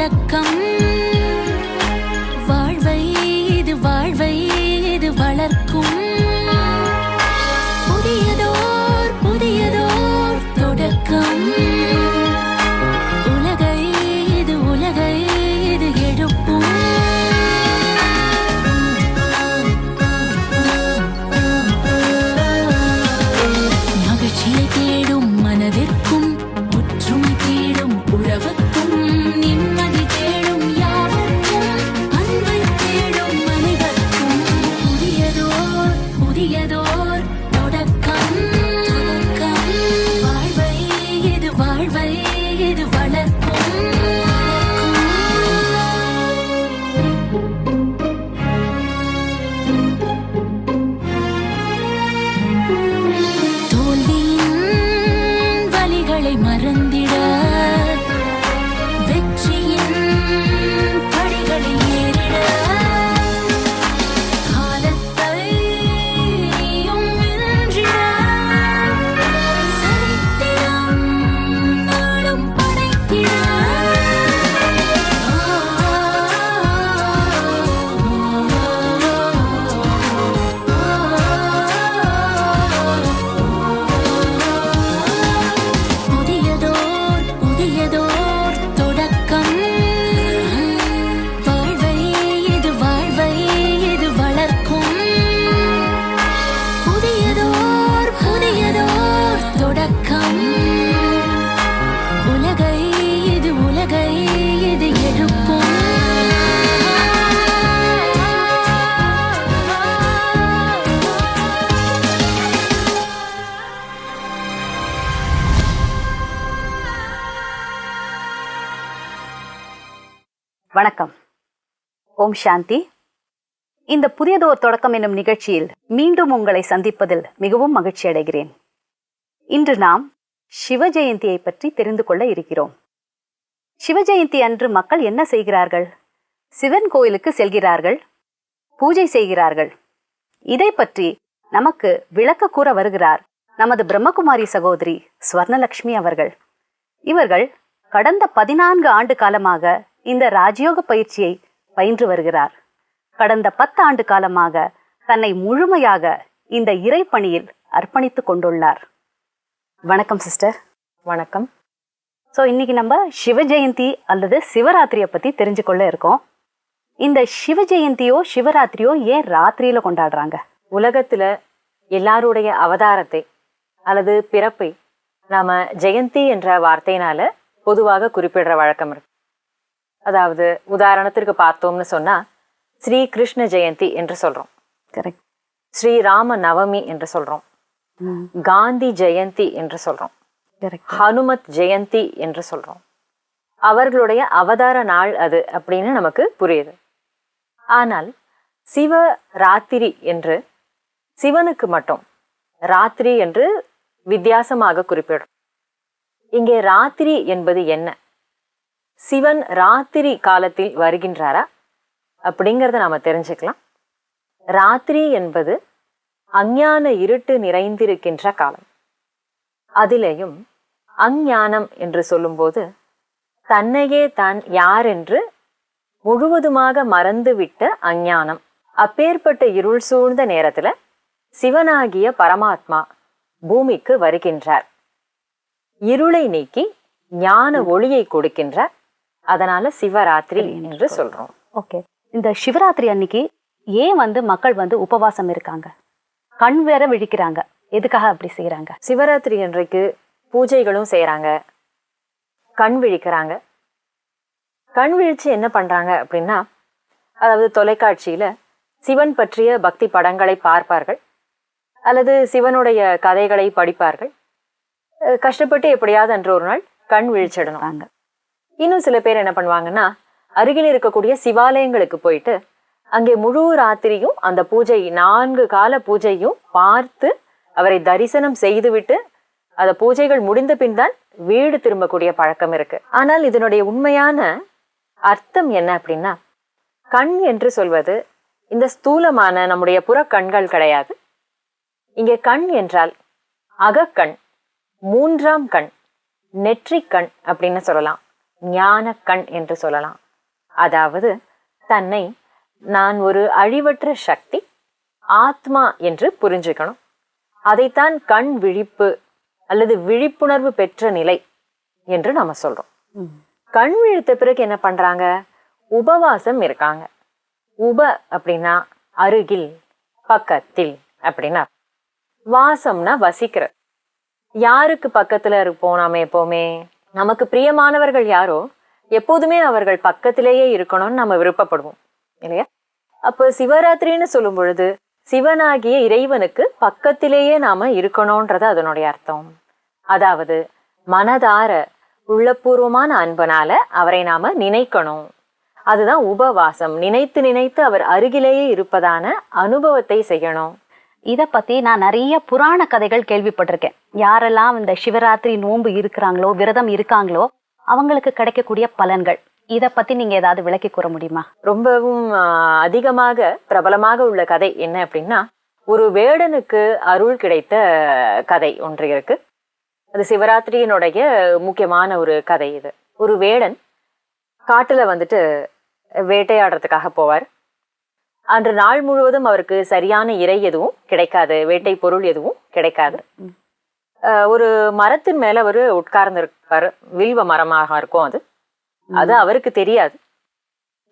தொடக்கம். வாழ்வை இது வளர்க்கும். புதியதோர் தொடக்கம். உலகை இது எழுப்பும். மகிழ்ச்சியை தேடும் மனதிற்கும், ஒற்றுமை தேடும் உறவுக்கும், நிம்மதி தேடும் யாருக்கும், அன்பை தேடும் மனிதர்க்கும். புதியதோர் தொடக்கம். வாழ்வை இது வளர்க்கும். தோல்வியின் வலிகளை மறந்திட, வெற்றியின் படிகளில் ஏறிட, காலத்தையும் வென்றிட, சரித்திரம் நாளும் படைத்திட. புதியதோர் தொடக்கம். வாழ்வை இது வளர்க்கும். புதியதோர் தொடக்கம். உலகை இது எழுப்பும். வணக்கம். ஓம் சாந்தி. இந்த புதியதோர் தொடக்கம் என்னும் நிகழ்ச்சியில் மீண்டும் உங்களை சந்திப்பதில் மிகவும் மகிழ்ச்சி அடைகிறேன். இன்று நாம் சிவ ஜெயந்தியை பற்றி தெரிந்து கொள்ள இருக்கிறோம். சிவ ஜெயந்தி அன்று மக்கள் என்ன செய்கிறார்கள்? சிவன் கோயிலுக்கு செல்கிறார்கள், பூஜை செய்கிறார்கள். இதை பற்றி நமக்கு விளக்க கூற வருகிறார் நமது பிரம்மகுமாரி சகோதரி ஸ்வர்ணலட்சுமி அவர்கள். இவர்கள் கடந்த 14 ஆண்டு காலமாக இந்த ராஜயோக பயிற்சியை பயின்று வருகிறார். கடந்த 10 ஆண்டு காலமாக தன்னை முழுமையாக இந்த இறைப்பணியில் அர்ப்பணித்துக் கொண்டுள்ளார். வணக்கம் சிஸ்டர். வணக்கம். ஸோ இன்னைக்கு நம்ம சிவ ஜெயந்தி அல்லது சிவராத்திரியை பற்றி தெரிஞ்சு கொள்ள இருக்கோம். இந்த சிவ ஜெயந்தியோ சிவராத்திரியோ ஏன் ராத்திரியில கொண்டாடுறாங்க? உலகத்துல எல்லாருடைய அவதாரத்தை அல்லது பிறப்பை நாம ஜெயந்தி என்ற வார்த்தையினால பொதுவாக குறிப்பிடுற வழக்கம் இருக்கு. அதாவது உதாரணத்திற்கு பார்த்தோம்னு சொன்னா ஸ்ரீ கிருஷ்ண ஜெயந்தி என்று சொல்றோம். கரெக்ட். ஸ்ரீராம நவமி என்று சொல்றோம். காந்தி ஜெயந்தி என்று சொல்றோம். ஹனுமத் ஜெயந்தி என்று சொல்றோம். அவர்களுடைய அவதார நாள் அது அப்படின்னு நமக்கு புரியுது. ஆனால் சிவ ராத்திரி என்று சிவனுக்கு மட்டும் ராத்திரி என்று வித்தியாசமாக குறிப்பிடும். இங்கே ராத்திரி என்பது என்ன? சிவன் ராத்திரி காலத்தில் வருகின்றாரா அப்படிங்கிறத நாம தெரிஞ்சுக்கலாம். ராத்திரி என்பது அஞ்ஞான இருட்டு நிறைந்திருக்கின்ற காலம். அதிலேயும் அஞ்ஞானம் என்று சொல்லும்போது தன்னையே தான் யார் என்று முழுவதுமாக மறந்துவிட்ட அஞ்ஞானம். அப்பேற்பட்ட இருள் சூழ்ந்த நேரத்துல சிவனாகிய பரமாத்மா பூமிக்கு வருகின்றார். இருளை நீக்கி ஞான ஒளியை கொடுக்கின்றார். அதனால சிவராத்திரி என்று சொல்றோம். ஓகே. இந்த சிவராத்திரி அன்னைக்கு ஏன் மக்கள் உபவாசம் இருக்காங்க, கண் வேற விழிக்கிறாங்க? எதுக்காக அப்படி செய்யறாங்க? சிவராத்திரி அன்றைக்கு பூஜைகளும் செய்யறாங்க, கண் விழிக்கிறாங்க. கண் விழிச்சு என்ன பண்றாங்க அப்படின்னா, அதாவது தொலைக்காட்சியில சிவன் பற்றிய பக்தி படங்களை பார்ப்பார்கள் அல்லது சிவனுடைய கதைகளை படிப்பார்கள். கஷ்டப்பட்டு எப்படியாவது அன்று ஒரு நாள் கண் விழிச்சிடணும். இன்னும் சில பேர் என்ன பண்ணுவாங்கன்னா, அருகில் இருக்கக்கூடிய சிவாலயங்களுக்கு போயிட்டு அங்கே முழு ராத்திரியும் அந்த பூஜை 4 கால பூஜையும் பார்த்து அவரை தரிசனம் செய்துவிட்டு அந்த பூஜைகள் முடிந்த பின் தான் வீடு திரும்பக்கூடிய பழக்கம் இருக்கு. ஆனால் இதனுடைய உண்மையான அர்த்தம் என்ன அப்படின்னா, கண் என்று சொல்வது இந்த ஸ்தூலமான நம்முடைய புறக்கண்கள் கிடையாது. இங்கே கண் என்றால் அகக்கண், 3ஆம் கண், நெற்றிக்கண் அப்படின்னு சொல்லலாம். ஞான கண் என்று சொல்லலாம். அதாவது தன்னை நான் ஒரு அழிவற்ற சக்தி, ஆத்மா என்று புரிஞ்சுக்கணும். அதைத்தான் கண் விழிப்பு அல்லது விழிப்புணர்வு பெற்ற நிலை என்று நம்ம சொல்றோம். கண் விழித்த பிறகு என்ன பண்றாங்க? உபவாசம் இருக்காங்க. உப அப்படின்னா அருகில், பக்கத்தில் அப்படின்னா. வாசம்னா வசிக்கிற. யாருக்கு பக்கத்துல இருப்போம் நாம எப்பவுமே? நமக்கு பிரியமானவர்கள் யாரோ எப்போதுமே அவர்கள் பக்கத்திலேயே இருக்கணும்னு நம்ம விருப்பப்படுவோம் இல்லையா? அப்போ சிவராத்திரின்னு சொல்லும் பொழுது சிவனாகிய இறைவனுக்கு பக்கத்திலேயே நாம இருக்கணும்ன்றது அதனுடைய அர்த்தம். அதாவது மனதார உள்ளபூர்வமான அன்பனால அவரை நாம நினைக்கணும். அதுதான் உபவாசம். நினைத்து நினைத்து அவர் அருகிலேயே இருப்பதான அனுபவத்தை செய்யணும். இதை பத்தி நான் நிறைய புராண கதைகள் கேள்விப்பட்டிருக்கேன். யாரெல்லாம் இந்த சிவராத்திரி நோன்பு இருக்கிறாங்களோ, விரதம் இருக்காங்களோ, அவங்களுக்கு கிடைக்கக்கூடிய பலன்கள், இதை பத்தி நீங்க ஏதாவது விளக்கி கூற முடியுமா? ரொம்பவும் அதிகமாக பிரபலமாக உள்ள கதை என்ன அப்படின்னா, ஒரு வேடனுக்கு அருள் கிடைத்த கதை ஒன்று இருக்கு. அது சிவராத்திரியினுடைய முக்கியமான ஒரு கதை. இது ஒரு வேடன் காட்டுல வந்துட்டு வேட்டையாடுறதுக்காக போவார். அன்று நாள் முழுவதும் அவருக்கு சரியான இறை எதுவும் கிடைக்காது, வேட்டை பொருள் எதுவும் கிடைக்காது. ஒரு மரத்தின் மேல அவரு உட்கார்ந்துருப்பாரு. வில்வ மரமாக இருக்கும் அது. அது அவருக்கு தெரியாது.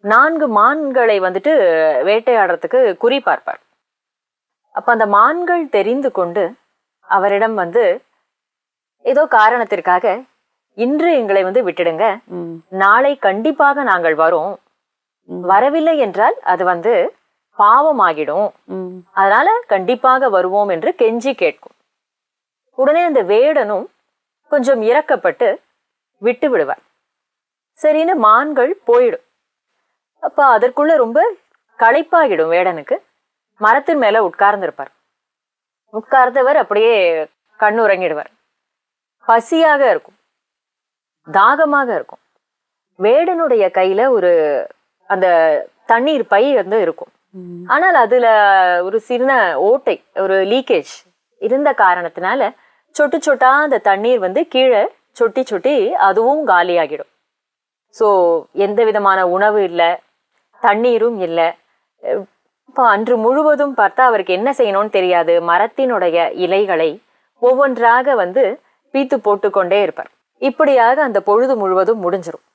4 மான்களை வந்துட்டு வேட்டையாடுறதுக்கு குறி பார்ப்பார். அப்ப அந்த மான்கள் தெரிந்து கொண்டு அவரிடம் வந்து ஏதோ காரணத்திற்காக இன்று எங்களை வந்து விட்டுடுங்க, நாளை கண்டிப்பாக நாங்கள் வரோம், வரவில்லை என்றால் அது வந்து பாவமாகிடும், அதனால கண்டிப்பாக வருவோம் என்று கெஞ்சி கேட்கும். உடனே அந்த வேடனும் கொஞ்சம் இரக்கப்பட்டு விட்டு விடுவார். சரின்னு மான்கள் போயிடும். அப்ப அதற்குள்ள ரொம்ப களைப்பாகிடும் வேடனுக்கு. மரத்தின் மேல உட்கார்ந்திருப்பார். உட்கார்ந்தவர் அப்படியே கண்ணுறங்கிடுவார். பசியாக இருக்கும், தாகமாக இருக்கும். வேடனுடைய கையில ஒரு அந்த தண்ணீர் பை வந்து இருக்கும். ஆனால் அதுல ஒரு சின்ன ஓட்டை, ஒரு லீக்கேஜ் இருந்த காரணத்தினால சொட்டு சொட்டா அந்த தண்ணீர் வந்து கீழே சொட்டி சொட்டி அதுவும் காலியாகிடும். ஸோ எந்த விதமான உணவு இல்லை, தண்ணீரும் இல்லை. இப்போ அன்று முழுவதும் பார்த்தா அவருக்கு என்ன செய்யணும்னு தெரியாது. மரத்தினுடைய இலைகளை ஒவ்வொன்றாக வந்து பீத்து போட்டுக்கொண்டே இருப்பார். இப்படியாக அந்த பொழுது முழுவதும் முடிஞ்சிடும்.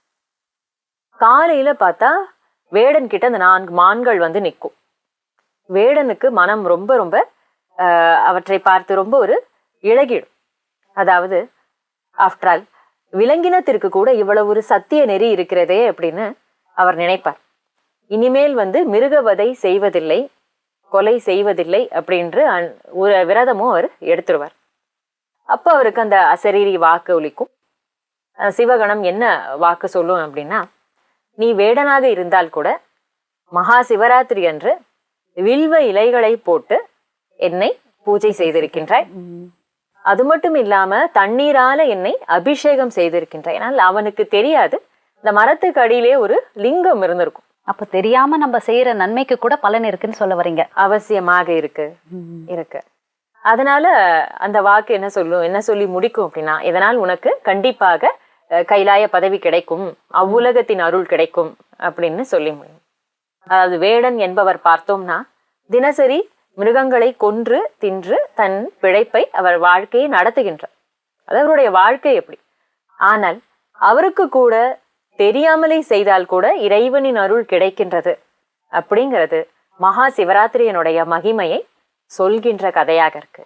காலையில பார்த்தா வேடன் கிட்ட அந்த 4 மான்கள் வந்து நிற்கும். வேடனுக்கு மனம் ரொம்ப ரொம்ப அவற்றை பார்த்து ரொம்ப ஒரு இழகிடும். அதாவது ஆஃப்டர் ஆல் விலங்கினத்திற்கு கூட இவ்வளவு ஒரு சத்திய நெறி இருக்கிறதே அப்படின்னு அவர் நினைப்பார். இனிமேல் வந்து மிருகவதை செய்வதில்லை, கொலை செய்வதில்லை அப்படின்று ஒரு விரதமும் அவர் எடுத்துருவார். அப்போ அவருக்கு அந்த அசரீரி வாக்கு ஒலிக்கும். சிவகணம் என்ன வாக்கு சொல்லும் அப்படின்னா, நீ வேடனாக இருந்தால் கூட மகா சிவராத்திரி அன்று வில்வ இலைகளை போட்டு என்னை பூஜை செய்திருக்கின்றாய். அது மட்டும் இல்லாம தண்ணீரால என்னை அபிஷேகம் செய்திருக்கின்றாய். ஆனால் அவனுக்கு தெரியாது, இந்த மரத்துக்கு அடியிலே ஒரு லிங்கம் இருந்திருக்கும். அப்ப தெரியாம நம்ம செய்யற நன்மைக்கு கூட பலன் இருக்குன்னு சொல்ல வரீங்க? அவசியமாக இருக்கு. அதனால அந்த வாக்கு என்ன சொல்லும், என்ன சொல்லி முடிக்கும் அப்படின்னா, இதனால் உனக்கு கண்டிப்பாக கைலாய பதவி கிடைக்கும், அவ்வுலகத்தின் அருள் கிடைக்கும் அப்படின்னு சொல்லி முடியும். அதாவது வேடன் என்பவர் பார்த்தோம்னா தினசரி மிருகங்களை கொன்று தின்று தன் பிழைப்பை அவர் வாழ்க்கையை நடத்துகின்றார். அது அவருடைய வாழ்க்கை எப்படி. ஆனால் அவருக்கு கூட தெரியாமலே செய்தால் கூட இறைவனின் அருள் கிடைக்கின்றது அப்படிங்கிறது மகா சிவராத்திரியனுடைய மகிமையை சொல்கின்ற கதையாக இருக்கு.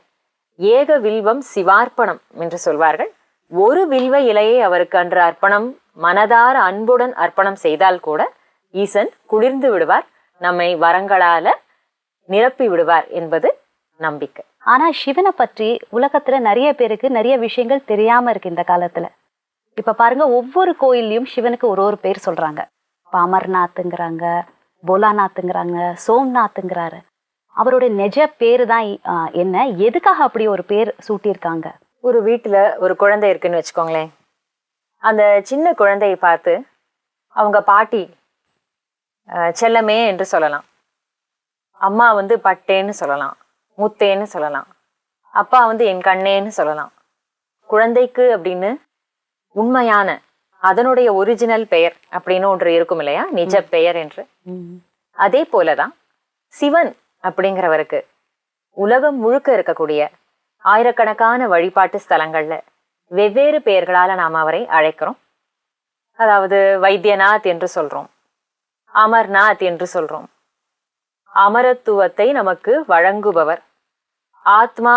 ஏக வில்வம் சிவார்ப்பணம் என்று சொல்வார்கள். ஒரு வில்வ இலையை அவருக்கு அன்று அர்ப்பணம், மனதார அன்புடன் அர்ப்பணம் செய்தால் கூட ஈசன் குளிர்ந்து விடுவார், நம்மை வரங்களால நிரப்பி விடுவார் என்பது நம்பிக்கை. ஆனா சிவனை பற்றி உலகத்துல நிறைய பேருக்கு நிறைய விஷயங்கள் தெரியாம இருக்கு இந்த காலத்துல. இப்ப பாருங்க, ஒவ்வொரு கோயில்லையும் சிவனுக்கு ஒரு பேர் சொல்றாங்க. அமர்நாத்துங்கிறாங்க, போலாநாத்துங்கிறாங்க, சோம்நாத்துங்கிறாரு. அவருடைய நிஜ பேரு தான் என்ன, எதுக்காக அப்படி ஒரு பேர் சூட்டியிருக்காங்க? ஒரு வீட்டுல ஒரு குழந்தை இருக்குன்னு வச்சுக்கோங்களேன். அந்த சின்ன குழந்தையை பார்த்து அவங்க பாட்டி செல்லமே என்று சொல்லலாம், அம்மா வந்து பட்டேன்னு சொல்லலாம், முத்தேன்னு சொல்லலாம், அப்பா வந்து என் கண்ணேன்னு சொல்லலாம். குழந்தைக்கு அப்படின்னு உண்மையான அதனுடைய ஒரிஜினல் பெயர் அப்படின்னு ஒன்று இருக்கும் இல்லையா, நிஜ பெயர் என்று. அதே போலதான் சிவன் அப்படிங்கிறவருக்கு உலகம் முழுக்க இருக்கக்கூடிய ஆயிரக்கணக்கான வழிபாட்டு ஸ்தலங்கள்ல வெவ்வேறு பெயர்களால நாம் அவரை அழைக்கிறோம். அதாவது வைத்தியநாத் என்று சொல்றோம், அமர்நாத் என்று சொல்றோம். அமரத்துவத்தை நமக்கு வழங்குபவர், ஆத்மா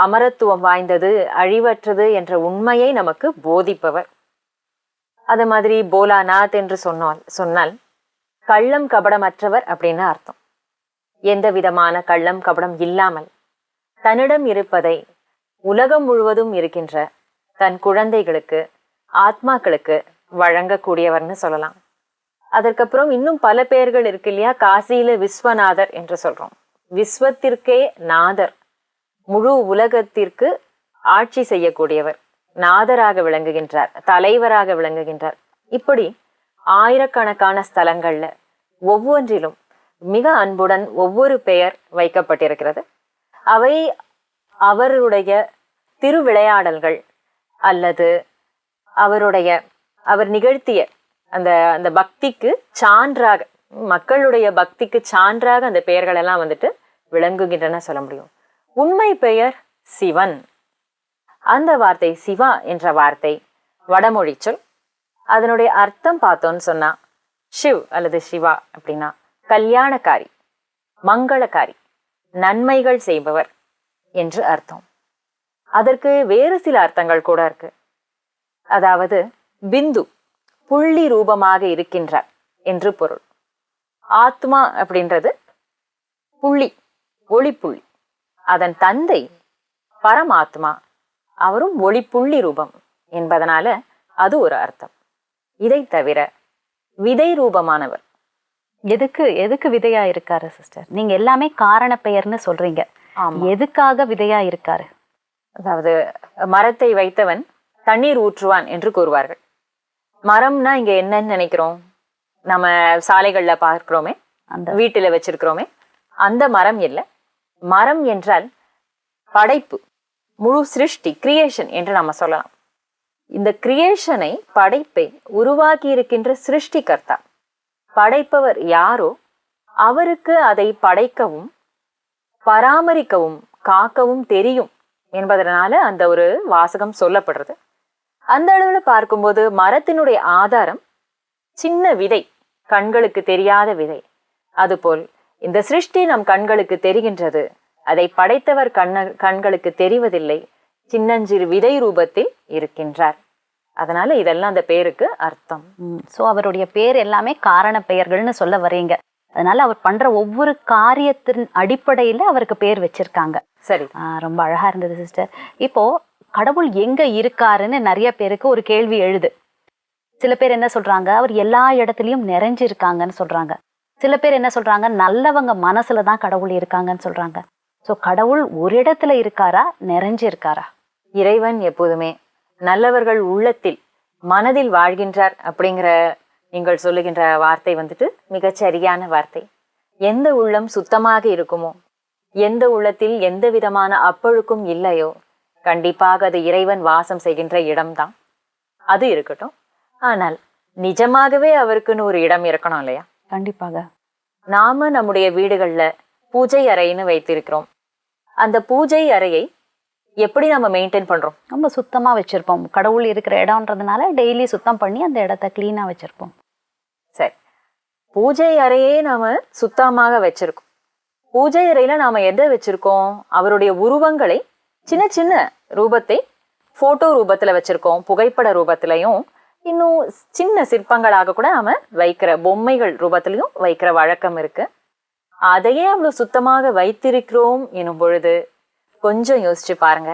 அமரத்துவம் வாய்ந்தது, அழிவற்றது என்ற உண்மையை நமக்கு போதிப்பவர். அது மாதிரி போலாநாத் என்று சொன்னால் கள்ளம் கபடமற்றவர் அப்படின்னு அர்த்தம். எந்த விதமான கள்ளம் கபடம் இல்லாமல் தன்னிடம் இருப்பதை உலகம் முழுவதும் இருக்கின்ற தன் குழந்தைகளுக்கு, ஆத்மாக்களுக்கு வழங்கக்கூடியவர்னு சொல்லலாம். அதற்கப்புறம் இன்னும் பல பெயர்கள் இருக்கு இல்லையா. காசியில விஸ்வநாதர் என்று சொல்றோம். விஸ்வத்திற்கே நாதர், முழு உலகத்திற்கு ஆட்சி செய்யக்கூடியவர், நாதராக விளங்குகின்றார், தலைவராக விளங்குகின்றார். இப்படி ஆயிரக்கணக்கான ஸ்தலங்கள்ல ஒவ்வொன்றிலும் மிக அன்புடன் ஒவ்வொரு பெயர் வைக்கப்பட்டிருக்கிறது. அவை அவருடைய திருவிளையாடல்கள் அல்லது அவர் நிகழ்த்திய அந்த அந்த பக்திக்கு சான்றாக, மக்களுடைய பக்திக்கு சான்றாக அந்த பெயர்கள் எல்லாம் வந்துட்டு விளங்குகின்றன சொல்ல முடியும். உண்மை பெயர் சிவன். அந்த வார்த்தை சிவா என்ற வார்த்தை வடமொழி சொல். அதனுடைய அர்த்தம் பார்த்தோன்னு சொன்னா ஷிவ் அல்லது சிவா அப்படின்னா கல்யாணக்காரி, மங்களக்காரி, நன்மைகள் செய்பவர் என்று அர்த்தம். அதற்கு வேறு சில அர்த்தங்கள் கூட இருக்கு. அதாவது பிந்து, புள்ளி ரூபமாக இருக்கின்றார் என்று பொருள். ஆத்மா அப்படின்றது புள்ளி, ஒளிப்புள்ளி. அதன் தந்தை பரமாத்மா, அவரும் ஒளிப்புள்ளி ரூபம் என்பதனால அது ஒரு அர்த்தம். இதை தவிர விதை ரூபமானவர். எதுக்கு விதையா இருக்காரு சிஸ்டர்? நீங்க எல்லாமே காரண பெயர்னு சொல்றீங்க, எதுக்காக விதையா இருக்காரு? அதாவது மரத்தை வைத்தவன் தண்ணீர் ஊற்றுவான் என்று கூறுவார்கள். மரம்னா இங்க என்னன்னு நினைக்கிறோம்? நம்ம சாலைகள்ல பார்க்கிறோமே, அந்த வீட்டுல வச்சிருக்கிறோமே, அந்த மரம் இல்லை. மரம் என்றால் படைப்பு, முழு சிருஷ்டி, கிரியேஷன் என்று நம்ம சொல்லலாம். இந்த கிரியேஷனை, படைப்பை உருவாக்கி இருக்கின்ற சிருஷ்டிகர்த்தா, படைப்பவர் யாரோ அவருக்கு அதை படைக்கவும் பராமரிக்கவும் காக்கவும் தெரியும் என்பதனால அந்த ஒரு வாசகம் சொல்லப்படுறது. அந்த அளவுல பார்க்கும்போது மரத்தினுடைய ஆதாரம் சின்ன விதை, கண்களுக்கு தெரியாத விதை. அதுபோல் இந்த சிருஷ்டி நம் கண்களுக்கு தெரிகின்றது, அதை படைத்தவர் கண்களுக்கு தெரிவதில்லை, சின்னஞ்சிறு விதை ரூபத்தில் இருக்கின்றார். அதனால இதெல்லாம் அந்த பேருக்கு அர்த்தம். சோ அவருடைய பேர் எல்லாமே காரண பெயர்கள்னு சொல்ல வரீங்க. அதனால அவர் பண்ற ஒவ்வொரு காரியத்தின் அடிப்படையில அவருக்கு பேர் வச்சிருக்காங்க. சரி, ரொம்ப அழகா இருந்தது சிஸ்டர். இப்போ கடவுள் எங்க இருக்காருன்னு நிறைய பேருக்கு ஒரு கேள்வி எழுது. சில பேர் என்ன சொல்றாங்க, அவர் எல்லா இடத்துலயும் நிறைஞ்சு இருக்காங்கன்னு சொல்றாங்க. சில பேர் என்ன சொல்றாங்க, நல்லவங்க மனசுலதான் கடவுள் இருக்காங்கன்னு சொல்றாங்க. சோ கடவுள் ஒரு இடத்துல இருக்காரா, நிறைஞ்சு இருக்காரா? இறைவன் எப்போதுமே நல்லவர்கள் உள்ளத்தில், மனதில் வாழ்கின்றார் அப்படிங்கிற நீங்கள் சொல்லுகின்ற வார்த்தை வந்துட்டு மிகச் சரியான வார்த்தை. எந்த உள்ளம் சுத்தமாக இருக்குமோ, எந்த உள்ளத்தில் எந்த விதமான அப்பழுக்கும் இல்லையோ, கண்டிப்பாக அது இறைவன் வாசம் செய்கின்ற இடம்தான். அது இருக்கட்டும். ஆனால் நிஜமாகவே அவருக்குன்னு ஒரு இடம் இருக்கணும் இல்லையா? கண்டிப்பாக. நாம நம்முடைய வீடுகள்ல பூஜை அறைன்னு வைத்திருக்கிறோம். அந்த பூஜை அறையை எப்படி நம்ம மெயின்டைன் பண்றோம்? ரொம்ப சுத்தமா வச்சிருப்போம். கடவுள் இருக்கிற இடம்ன்றதுனால டெய்லி சுத்தம் பண்ணி அந்த இடத்த கிளீனா வச்சிருப்போம். சரி, பூஜை அறையே நாம சுத்தமாக வச்சிருக்கோம். பூஜை அறையில நாம எதை வச்சிருக்கோம்? அவருடைய உருவங்களை, சின்ன சின்ன ரூபத்தை போட்டோ ரூபத்துல வச்சிருக்கோம், புகைப்பட ரூபத்திலையும், இன்னும் சின்ன சிற்பங்களாக கூட நாம வைக்கிற பொம்மைகள் ரூபத்திலையும் வைக்கிற வழக்கம் இருக்கு. அதையே அவ்வளவு சுத்தமாக வைத்திருக்கிறோம் எனும் பொழுது கொஞ்சம் யோசிச்சு பாருங்க,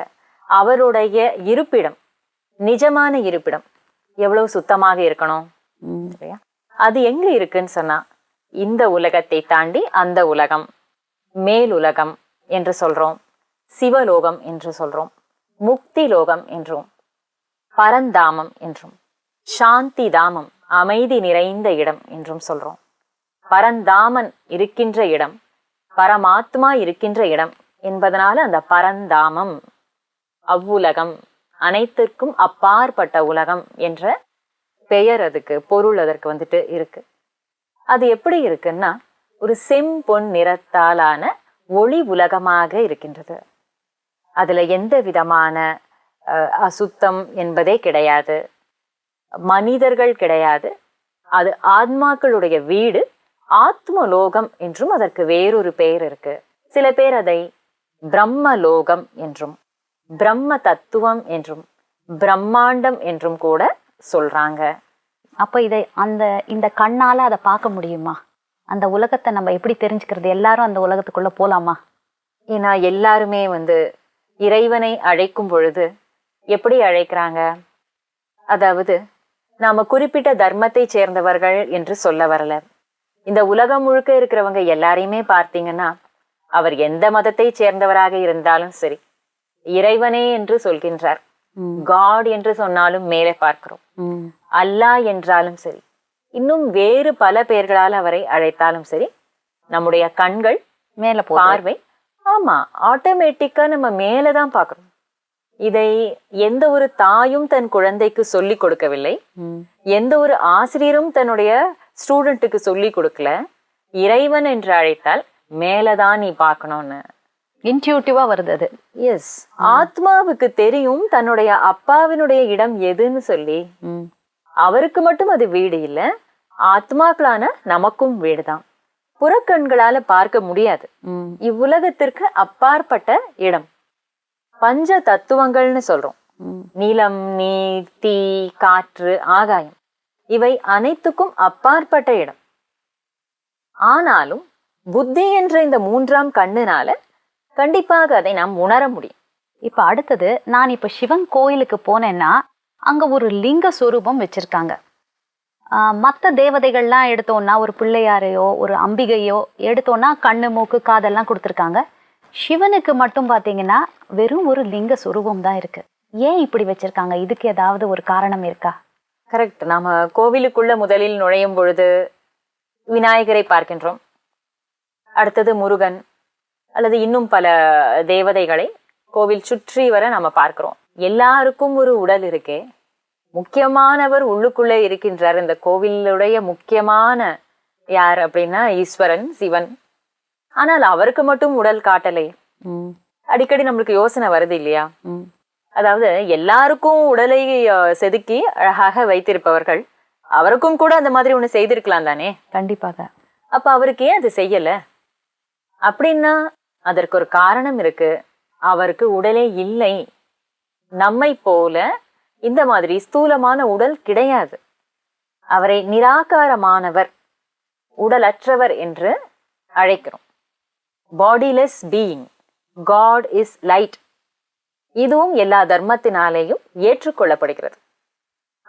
அவருடைய இருப்பிடம், நிஜமான இருப்பிடம் எவ்வளவு சுத்தமாக இருக்கணும். அது எங்க இருக்குன்னு சொன்னா, இந்த உலகத்தை தாண்டி அந்த உலகம், மேல் உலகம் என்று சொல்றோம், சிவலோகம் என்று சொல்றோம், முக்தி லோகம் என்றும், பரந்தாமம் என்றும், சாந்தி தாமம், அமைதி நிறைந்த இடம் என்றும் சொல்றோம். பரந்தாமன் இருக்கின்ற இடம், பரமாத்மா இருக்கின்ற இடம் என்பதனால அந்த பரந்தாமம், அவ்வுலகம், அனைத்திற்கும் அப்பாற்பட்ட உலகம் என்ற பெயர், அதுக்கு பொருள் அதற்கு வந்துட்டு இருக்கு. அது எப்படி இருக்குன்னா, ஒரு செம்பொன் நிறத்தாலான ஒளி உலகமாக இருக்கின்றது. அதுல எந்த விதமான அசுத்தம் என்பதே கிடையாது, மனிதர்கள் கிடையாது. அது ஆத்மாக்களுடைய வீடு, ஆத்மலோகம் என்றும் அதற்கு வேறொரு பெயர் இருக்கு. சில பேர் அதை பிரம்மலோகம் என்றும் பிரம்ம தத்துவம் என்றும் பிரம்மாண்டம் என்றும் கூட சொல்றாங்க. அப்ப இதை இந்த கண்ணால அதை பார்க்க முடியுமா? அந்த உலகத்தை நம்ம எப்படி தெரிஞ்சுக்கிறது? எல்லாரும் அந்த உலகத்துக்குள்ள போலாமா? ஏன்னா எல்லாருமே இறைவனை அழைக்கும் பொழுது எப்படி அழைக்கிறாங்க? அதாவது நாம குறிப்பிட்ட தர்மத்தை சேர்ந்தவர்கள் என்று சொல்ல வரல. இந்த உலகம் முழுக்க இருக்கிறவங்க எல்லாரையுமே பார்த்தீங்கன்னா, அவர் எந்த மதத்தை சேர்ந்தவராக இருந்தாலும் சரி, இறைவனே என்று சொல்கின்றார். காட் என்று சொன்னாலும் மேலே பார்க்கிறோம், அல்லாஹ் என்றாலும் சரி, இன்னும் வேறு பல பெயர்களால் அவரை அழைத்தாலும் சரி, நம்முடைய கண்கள் மேல பார்வை ஆமா ஆட்டோமேட்டிக்கா நம்ம மேலதான் பார்க்கிறோம். இதை எந்த ஒரு தாயும் தன் குழந்தைக்கு சொல்லி கொடுக்கவில்லை, எந்த ஒரு ஆசிரியரும் தன்னுடைய ஸ்டூடெண்ட்டுக்கு சொல்லி கொடுக்கல. இறைவன் என்று அழைத்தால் மேலதான் நீ பார்க்கணும்னு இன்ட்யூட்டிவா வருது அது. எஸ், ஆத்மாவுக்கு தெரியும் தன்னுடைய அப்பாவினுடைய இடம் எதுன்னு சொல்லி. அவருக்கு மட்டும் அது வீடு இல்லை, ஆத்மாக்களான நமக்கும் வீடுதான். புறக்கண்களால பார்க்க முடியாது. இவ்வுலகத்திற்கு அப்பாற்பட்ட இடம் பஞ்ச தத்துவங்கள்னு சொல்றோம். நிலம், நீர், தீ, காற்று, ஆகாயம், இவை அனைத்துக்கும் அப்பாற்பட்ட இடம். ஆனாலும் புத்தி என்ற இந்த மூன்றாம் கண்ணுனால கண்டிப்பாக அதை நாம் உணர முடியும். இப்ப அடுத்தது, நான் இப்ப சிவன் கோயிலுக்கு போனேன்னா அங்க ஒரு லிங்க சொரூபம் வச்சிருக்காங்க. மற்ற தேவதைகள்லாம் எடுத்தோம்னா, ஒரு பிள்ளையாரையோ ஒரு அம்பிகையோ எடுத்தோம்னா கண்ணு, மூக்கு, காதெல்லாம் கொடுத்துருக்காங்க. சிவனுக்கு மட்டும் பார்த்தீங்கன்னா வெறும் ஒரு லிங்க சொரூபம் தான் இருக்கு. ஏன் இப்படி வச்சிருக்காங்க? இதுக்கு ஏதாவது ஒரு காரணம் இருக்கா? கரெக்ட். நாம கோவிலுக்குள்ள முதலில் நுழையும் பொழுது விநாயகரை பார்க்கின்றோம், அடுத்தது முருகன் அல்லது இன்னும் பல தேவதைகளை கோவில் சுற்றி வர நம்ம பார்க்கிறோம். எல்லாருக்கும் ஒரு உடல் இருக்கே, முக்கியமானவர் உள்ளுக்குள்ளே இருக்கின்றார். இந்த கோவிலுடைய முக்கியமான யார் அப்படின்னா ஈஸ்வரன், சிவன். ஆனால் அவருக்கு மட்டும் உடல் காட்டலை. அடிக்கடி நம்மளுக்கு யோசனை வருது இல்லையா? அதாவது எல்லாருக்கும் உடலை செதுக்கி அழகாக வைத்திருப்பவர்கள், அவருக்கும் கூட அந்த மாதிரி ஒண்ணு செய்திருக்கலாம் தானே? கண்டிப்பாக. அப்ப அவருக்கு ஏன் அது செய்யல அப்படின்னா அதற்கு ஒரு காரணம் இருக்கு. அவருக்கு உடலே இல்லை. நம்மை போல இந்த மாதிரி ஸ்தூலமான உடல் கிடையாது. அவரை நிராகாரமானவர், உடலற்றவர் என்று அழைக்கிறோம். Bodyless being, God is light. இதுவும் எல்லா தர்மத்தினாலேயும் ஏற்றுக்கொள்ளப்படுகிறது.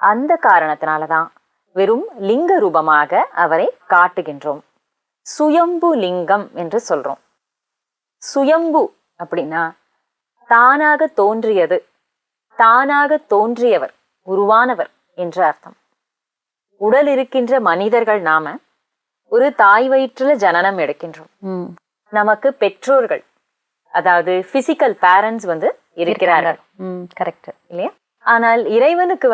அந்த காரணத்தினாலதான் வெறும் லிங்க ரூபமாக அவரை காட்டுகின்றோம். சுயம்பு லிங்கம் என்று சொல்றோம். சுயம்பு அப்படின்னா தானாக தோன்றியது, தானாக தோன்றியவர், உருவானவர் என்று அர்த்தம். உடல் இருக்கின்ற மனிதர்கள் நாம ஒரு தாய் வயிற்றுல ஜனனம் எடுக்கின்றோம். நமக்கு பெற்றோர்கள், அதாவது பிசிக்கல் பேரண்ட்ஸ் இருக்கிறார்கள். கரெக்ட் இல்லையா? ஆனால் இறைவனுக்கு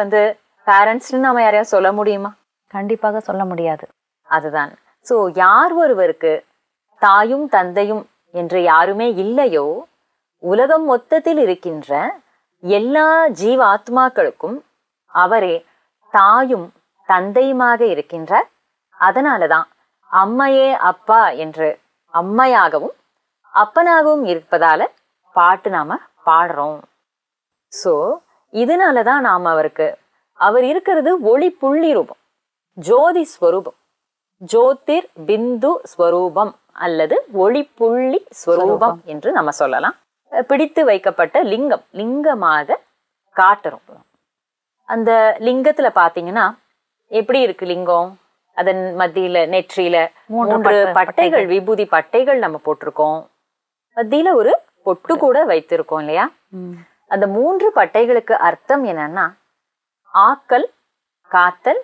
பேரண்ட்ஸ்ன்னு நாம யாரையா சொல்ல முடியுமா? கண்டிப்பாக சொல்ல முடியாது. அதுதான். சோ யார் ஒருவருக்கு தாயும் தந்தையும் என்று யாருமே இல்லையோ, உலகம் மொத்தத்தில் இருக்கின்ற எல்லா ஜீவாத்மாக்களுக்கும் அவரே தாயும் தந்தையுமாக இருக்கின்றார். அதனாலதான் அம்மையே அப்பா என்று அம்மையாகவும் அப்பனாகவும் இருப்பதால பாட்டு நாம பாடுறோம். சோ இதனாலதான் நாம அவர் இருக்கிறது ஒளி புள்ளி ரூபம், ஜோதி ஸ்வரூபம், ஜோதிர் பிந்து ஸ்வரூபம் அல்லது ஒளி புள்ளி ஸ்வரூபம் என்று நம்ம சொல்லலாம். பிடித்து வைக்கப்பட்ட லிங்கம், லிங்கமாக காட்டுறோம். அந்த லிங்கத்துல பாத்தீங்கன்னா எப்படி இருக்கு லிங்கம்? அதன் மத்தியில நெற்றியில 3 பட்டைகள், விபூதி பட்டைகள் நம்ம போட்டிருக்கோம். மத்தியில ஒரு பொட்டு கூட வைத்திருக்கோம் இல்லையா? அந்த 3 பட்டைகளுக்கு அர்த்தம் என்னன்னா ஆக்கல், காத்தல்,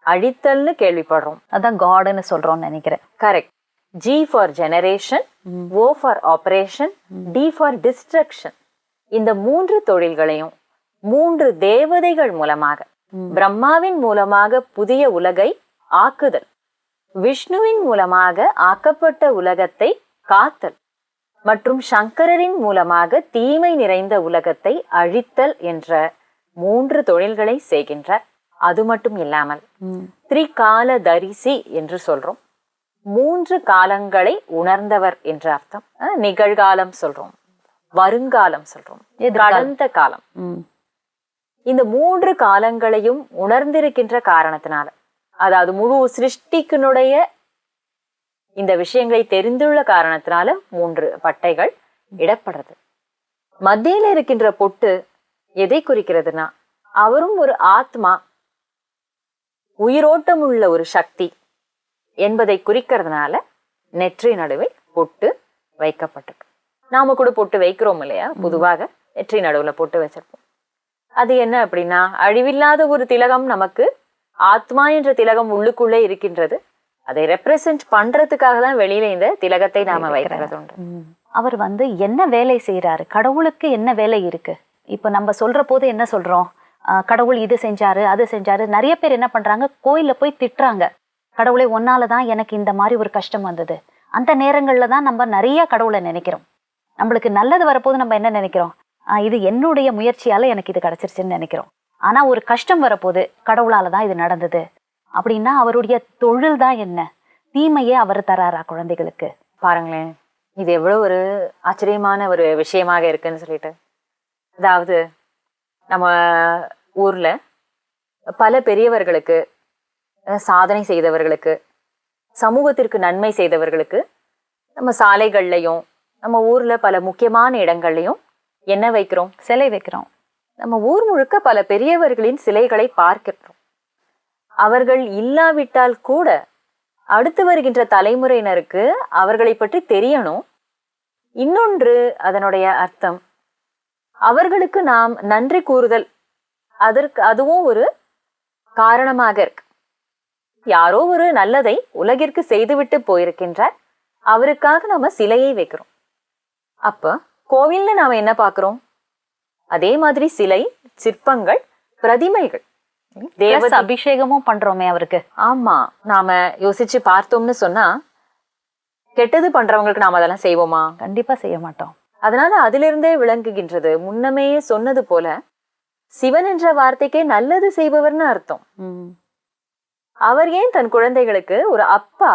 அழித்தல்னு கேள்விப்படுறோம். அதான் காட்னு சொல்றோம்னு நினைக்கிறேன். Correct. G for generation, O for operation, D for destruction. இந்த 3 தொழில்களையும் 3 தேவதைகள் மூலமாக பிரம்மாவின் மூலமாக புதிய உலகை ஆக்குதல், விஷ்ணுவின் மூலமாக ஆக்கப்பட்ட உலகத்தை காத்தல் மற்றும் சங்கரரின் மூலமாக தீமை நிறைந்த உலகத்தை அழித்தல் என்ற 3 தொழில்களை செய்கின்றார். அது மட்டும் இல்லாமல் திரிகால தரிசி என்று சொல்றோம். 3 காலங்களை உணர்ந்தவர் என்ற அர்த்தம். நிகழ்காலம் சொல்றோம், வருங்காலம் சொல்றோம், கடந்த காலம். இந்த 3 காலங்களையும் உணர்ந்திருக்கின்ற காரணத்தினால, அதாவது முழு சிருஷ்டிக்கினுடைய இந்த விஷயங்களை தெரிந்துள்ள காரணத்தினால 3 பட்டைகள் இடப்படுறது. மத்தியில இருக்கின்ற பொட்டு எதை குறிக்கிறதுனா, அவரும் ஒரு ஆத்மா, உயிரோட்டம் உள்ள ஒரு சக்தி என்பதை குறிக்கிறதுனால நெற்றி நடுவில் பொட்டு வைக்கப்பட்டிருக்கு. நாம கூட பொட்டு வைக்கிறோம் இல்லையா, பொதுவாக நெற்றி நடுவுல பொட்டு வச்சிருப்போம். அது என்ன அப்படின்னா, அழிவில்லாத ஒரு திலகம், நமக்கு ஆத்மா என்ற திலகம் உள்ளுக்குள்ளே இருக்கின்றது. அதை ரெப்ரசன்ட் பண்றதுக்காக தான் வெளியில இந்த திலகத்தை நாம வைக்கிறது உண்டு. அவர் என்ன வேலை செய்யறாரு, கடவுளுக்கு என்ன வேலை இருக்கு? இப்ப நம்ம சொல்ற போது என்ன சொல்றோம், கடவுள் இது செஞ்சாரு அது செஞ்சாரு. நிறைய பேர் என்ன பண்றாங்க, கோயில்ல போய் திட்டுறாங்க, கடவுளை ஒன்னாலதான் எனக்கு இந்த மாதிரி ஒரு கஷ்டம் வந்தது. அந்த நேரங்கள்ல தான் நம்ம நிறைய கடவுளை நினைக்கிறோம். நம்மளுக்கு நல்லது வரப்போது நம்ம என்ன நினைக்கிறோம், இது என்னுடைய முயற்சியால எனக்கு இது கிடைச்சிருச்சுன்னு நினைக்கிறோம். ஆனா ஒரு கஷ்டம் வரப்போது கடவுளாலதான் இது நடந்தது அப்படின்னா, அவருடைய தொழில் தான் என்ன, தீமையே அவர் தராரா குழந்தைகளுக்கு? பாருங்களேன், இது எவ்வளவு ஒரு ஆச்சரியமான ஒரு விஷயமாக இருக்குன்னு சொல்லிட்டு. அதாவது நம்ம ஊர்ல பல பெரியவர்களுக்கு, சாதனை செய்தவர்களுக்கு, சமூகத்திற்கு நன்மை செய்தவர்களுக்கு நம்ம சாலைகள்லையும் நம்ம ஊர்ல பல முக்கியமான இடங்கள்லையும் என்ன வைக்கிறோம், சிலை வைக்கிறோம். நம்ம ஊர் முழுக்க பல பெரியவர்களின் சிலைகளை பார்க்கிறோம். அவர்கள் இல்லாவிட்டால் கூட அடுத்து வருகின்ற தலைமுறையினருக்கு அவர்களை பற்றி தெரியணும். இன்னொன்று, அதனுடைய அர்த்தம், அவர்களுக்கு நாம் நன்றி கூறுதல், அதுவும் ஒரு காரணமாக இருக்கு. யாரோ ஒரு நல்லதை உலகிற்கு செய்துவிட்டு போயிருக்கின்றார், அவருக்காக நாம சிலையை வைக்கிறோம். அப்ப கோவில்ல நாம என்ன பார்க்கிறோம், அதே மாதிரி சிலை, சிற்பங்கள், பிரதிமைகள், தேவதை அபிஷேகமும் பண்றோமே அவருக்கு. ஆமா, நாம யோசிச்சு பார்த்தோம்னு சொன்னா, கெட்டது பண்றவங்களுக்கு நாம அதெல்லாம் செய்வோமா? கண்டிப்பா செய்ய மாட்டோம். அதனால அதிலிருந்தே விளங்குகின்றது, முன்னமே சொன்னது போல சிவன் என்ற வார்த்தைக்கே நல்லது செய்பவர்னு அர்த்தம். அவர் ஏன் தன் குழந்தைகளுக்கு, ஒரு அப்பா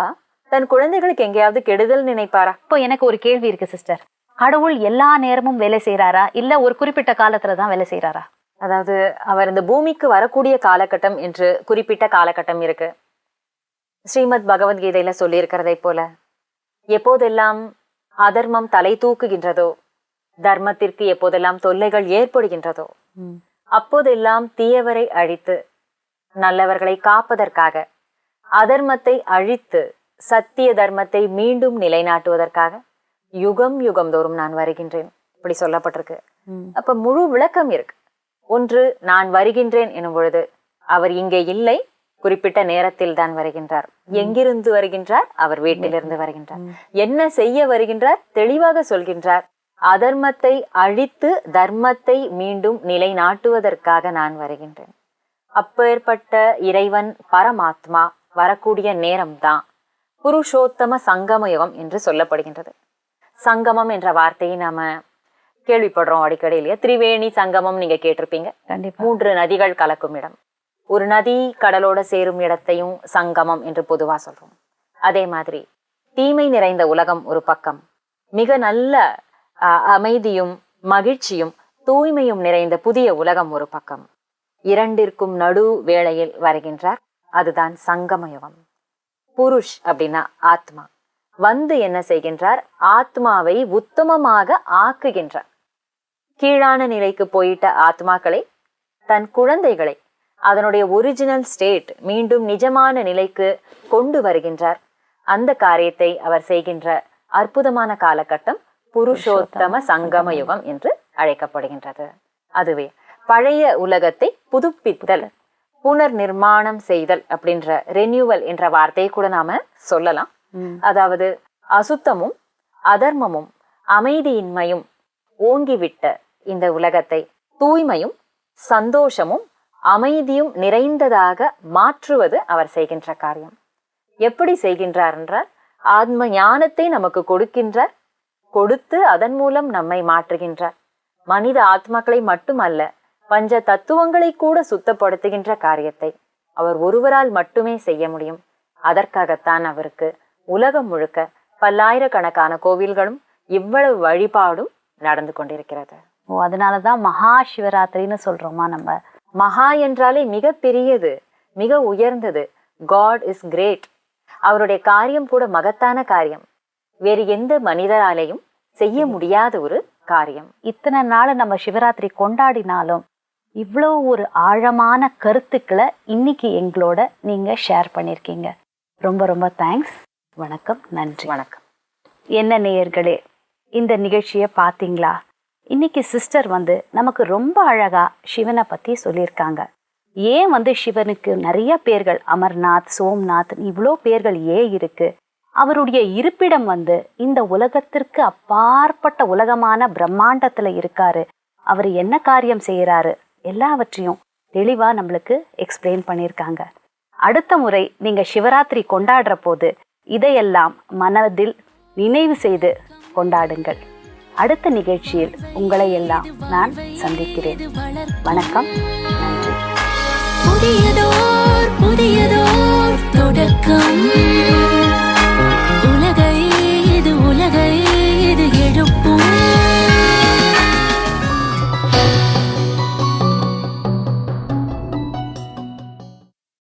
தன் குழந்தைகளுக்கு எங்கேயாவது கெடுதல் நினைப்பாரா? இப்போ எனக்கு ஒரு கேள்வி இருக்கு சிஸ்டர், கடவுள் எல்லா நேரமும் வேலை செய்யறாரா, இல்ல ஒரு குறிப்பிட்ட காலத்துலதான் வேலை செய்யறாரா? அதாவது அவர் இந்த பூமிக்கு வரக்கூடிய காலகட்டம் என்று குறிப்பிட்ட காலகட்டம் இருக்கு. ஸ்ரீமத் பகவத்கீதையில சொல்லி இருக்கிறதை போல, எப்போதெல்லாம் அதர்மம் தலை தூக்குகின்றதோ, தர்மத்திற்கு எப்போதெல்லாம் தொல்லைகள் ஏற்படுகின்றதோ, அப்போதெல்லாம் தீயவரை அழித்து நல்லவர்களை காப்பதற்காக, அதர்மத்தை அழித்து சத்திய தர்மத்தை மீண்டும் நிலைநாட்டுவதற்காக யுகம் யுகம் தோறும் நான் வருகின்றேன், இப்படி சொல்லப்பட்டிருக்கு. அப்ப முழு விளக்கம் இருக்கு. ஒன்று, நான் வருகின்றேன் எனும் பொழுது அவர் இங்கே இல்லை, குறிப்பிட்ட நேரத்தில் தான் வருகின்றார். எங்கிருந்து வருகின்றார்? அவர் வீட்டிலிருந்து வருகின்றார். என்ன செய்ய வருகின்றார்? தெளிவாக சொல்கின்றார், அதர்மத்தை அழித்து தர்மத்தை மீண்டும் நிலைநாட்டுவதற்காக நான் வருகின்றேன். அப்பேற்பட்ட இறைவன் பரமாத்மா வரக்கூடிய நேரம்தான் புருஷோத்தம சங்கம யுகம் என்று சொல்லப்படுகின்றது. சங்கமம் என்ற வார்த்தையை நாம கேள்விப்படுறோம் அடிக்கடி இல்லையா? திரிவேணி சங்கமம் நீங்க கேட்டிருப்பீங்க. கண்டிப்பா. 3 நதிகள் கலக்கும் இடம். ஒரு நதி கடலோட சேரும் இடத்தையும் சங்கமம் என்று பொதுவா சொல்றோம். அதே மாதிரி தீமை நிறைந்த உலகம் ஒரு பக்கம், மிக நல்ல அமைதியும் மகிழ்ச்சியும் தூய்மையும் நிறைந்த புதிய உலகம் ஒரு பக்கம். இரண்டிற்கும் நடு வேளையில் வருகின்றார், அதுதான் சங்கமயுகம். புருஷ் அப்படின்னா ஆத்மா வந்து என்ன செய்கின்றார்? ஆத்மாவை உத்தமமாக ஆக்குகின்றார். கீழான நிலைக்கு போயிட்ட ஆத்மாக்களை, தன் குழந்தைகளை அதனுடைய ஒரிஜினல் ஸ்டேட் மீண்டும் நிஜமான நிலைக்கு கொண்டு வருகின்றார். அந்த காரியத்தை அவர் செய்கின்ற அற்புதமான காலகட்டம் புருஷோத்தம சங்கம யுகம் என்று அழைக்கப்படுகின்றது. அதுவே பழைய உலகத்தை புதுப்பித்தல், புனர் நிர்மாணம் செய்தல் அப்படின்ற ரெனியூவல் என்ற வார்த்தையை கூட நாம சொல்லலாம். அதாவது அசுத்தமும் அதர்மமும் அமைதியின்மையும் ஓங்கிவிட்ட இந்த உலகத்தை தூய்மையும் சந்தோஷமும் அமைதியும் நிறைந்ததாக மாற்றுவது அவர் செய்கின்ற காரியம். எப்படி செய்கின்றார் என்றால், ஆத்ம ஞானத்தை நமக்கு கொடுக்கின்றார், கொடுத்து அதன் மூலம் நம்மை மாற்றுகின்றார். மனித ஆத்மாக்களை மட்டுமல்ல, பஞ்ச தத்துவங்களை கூட சுத்தப்படுத்துகின்ற காரியத்தை அவர் ஒருவரால் மட்டுமே செய்ய முடியும். அதற்காகத்தான் அவருக்கு உலகம் முழுக்க பல்லாயிரக்கணக்கான கோவில்களும் இவ்வளவு வழிபாடும் நடந்து கொண்டிருக்கிறது. அதனாலதான் மகா சிவராத்திரின்னு சொல்றோமா நம்ம? மகா என்றாலே மிக பெரியது, மிக உயர்ந்தது. God is great. அவருடைய காரியம் கூட மகத்தான காரியம், வேறு எந்த மனிதராலையும் செய்ய முடியாத ஒரு காரியம். இத்தனை நாள் நம்ம சிவராத்திரி கொண்டாடினாலும் இவ்வளோ ஒரு ஆழமான கருத்துக்களை இன்னைக்கு எங்களோட நீங்க ஷேர் பண்ணியிருக்கீங்க. ரொம்ப ரொம்ப தேங்க்ஸ். வணக்கம், நன்றி. வணக்கம். என்ன நேயர்களே, இந்த நிகழ்ச்சியை பார்த்தீங்களா? இன்னைக்கு சிஸ்டர் நமக்கு ரொம்ப அழகா சிவனை பத்தி சொல்லியிருக்காங்க. ஏன் சிவனுக்கு நிறைய பேர்கள், அமர்நாத், சோம்நாத், இவ்வளோ பேர்கள் ஏன் இருக்கு? அவருடைய இருப்பிடம் இந்த உலகத்திற்கு அப்பாற்பட்ட உலகமான பிரம்மாண்டத்துல இருக்காரு. அவர் என்ன காரியம் செய்யறாரு எல்லாவற்றையும் தெளிவா நம்மளுக்கு எக்ஸ்பிளைன் பண்ணியிருக்காங்க. அடுத்த முறை நீங்க சிவராத்திரி கொண்டாடுற போது இதையெல்லாம் மனதில் நினைவு செய்து கொண்டாடுங்கள். அடுத்த நிகழ்ச்சியில் உங்களை எல்லாம் நான் சந்திக்கிறேன். வணக்கம், நன்றி. புதியதோ